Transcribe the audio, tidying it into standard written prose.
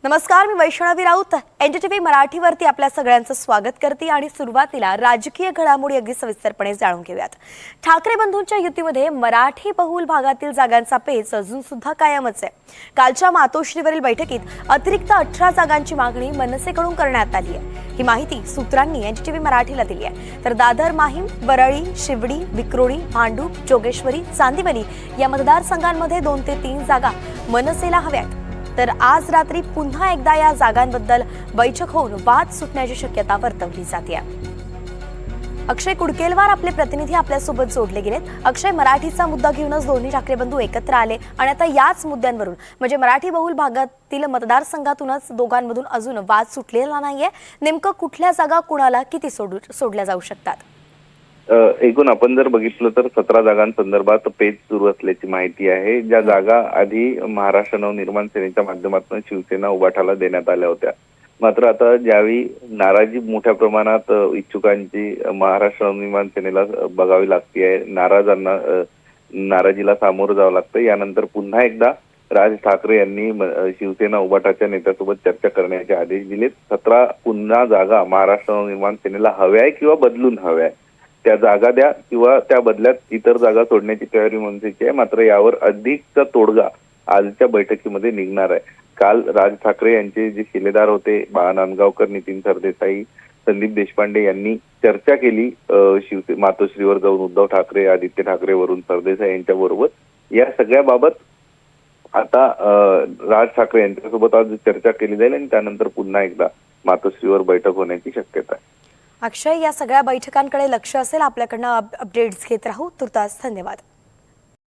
नमस्कार, मी वैष्णवी राऊत एनडीटीव्ही मराठीवरती आपल्या सगळ्यांचं स्वागत करते आणि सुरुवातीला राजकीय घडामोडी अगदी सविस्तरपणे जाणून घेऊयात। ठाकरे बंधूंच्या युतीमध्ये मराठी बहुल भागातील जागांचा पेच अजून सुद्धा कायमच आहे। कालच्या मातोश्रीवरील बैठकीत अतिरिक्त 18 जागांची मागणी मनसेकडून करण्यात आली आहे। ही माहिती सूत्रांनी एनडीटीव्ही मराठीला दिली आहे। तर दादर, माहीम, वरळी, शिवडी, विक्रोळी, भांडूप, जोगेश्वरी, चांदिवली या मतदारसंघांमध्ये 2 ते 3 जागा मनसेला हव्यात। तर आज रात्री पुन्हा एकदा या जागांबद्दल बैठक होऊन वाद सुटण्याची शक्यता वर्तवली जाते। अक्षय कुडकेलवार आपले प्रतिनिधी आपल्यासोबत जोडले गेलेत। अक्षय, मराठीचा मुद्दा घेऊनच दोन्ही ठाकरे बंधू एकत्र आले आणि आता याच मुद्द्यांवरून म्हणजे मराठी बहुल भागातील मतदारसंघातूनच दोघांमधून अजून वाद सुटलेला नाहीये। नेमकं कुठल्या जागा कुणाला किती सोडल्या जाऊ शकतात? एकूण आपण जर बघितलं तर 17 जागांसंदर्भात पेच सुरू असल्याची माहिती आहे। ज्या जागा आधी महाराष्ट्र नवनिर्माण सेनेच्या माध्यमातून शिवसेना उभाटाला देण्यात आल्या होत्या, मात्र आता ज्यावेळी नाराजी मोठ्या प्रमाणात इच्छुकांची महाराष्ट्र नवनिर्माण सेनेला बघावी लागते आहे, नाराजीला सामोरं जावं लागतं। यानंतर पुन्हा एकदा राज ठाकरे यांनी शिवसेना उभाटाच्या नेत्यासोबत चर्चा करण्याचे आदेश दिलेत। 17 पुन्हा जागा महाराष्ट्र नवनिर्माण सेनेला हव्या किंवा बदलून हव्या, त्या जागा द्या किंवा त्या बदल्यात इतर जागा सोडण्याची तयारी मनसेची आहे। मात्र यावर अधिकचा तोडगा आजच्या बैठकीमध्ये निघणार आहे। काल राज ठाकरे यांचे जे शिलेदार होते नांदगावकर, नितीन सरदेसाई, संदीप देशपांडे यांनी चर्चा केली मातोश्रीवर जाऊन उद्धव ठाकरे, आदित्य ठाकरे, वरुण सरदेसाई यांच्या बरोबर। या सगळ्या बाबत आता राज ठाकरे यांच्यासोबत आज चर्चा केली जाईल आणि त्यानंतर पुन्हा एकदा मातोश्रीवर बैठक होण्याची शक्यता आहे। अक्षय, या सगळ्या बैठकांकडे लक्ष असेल आपल्याकडनं, अपडेट्स घेत राहू। तुर्तास धन्यवाद।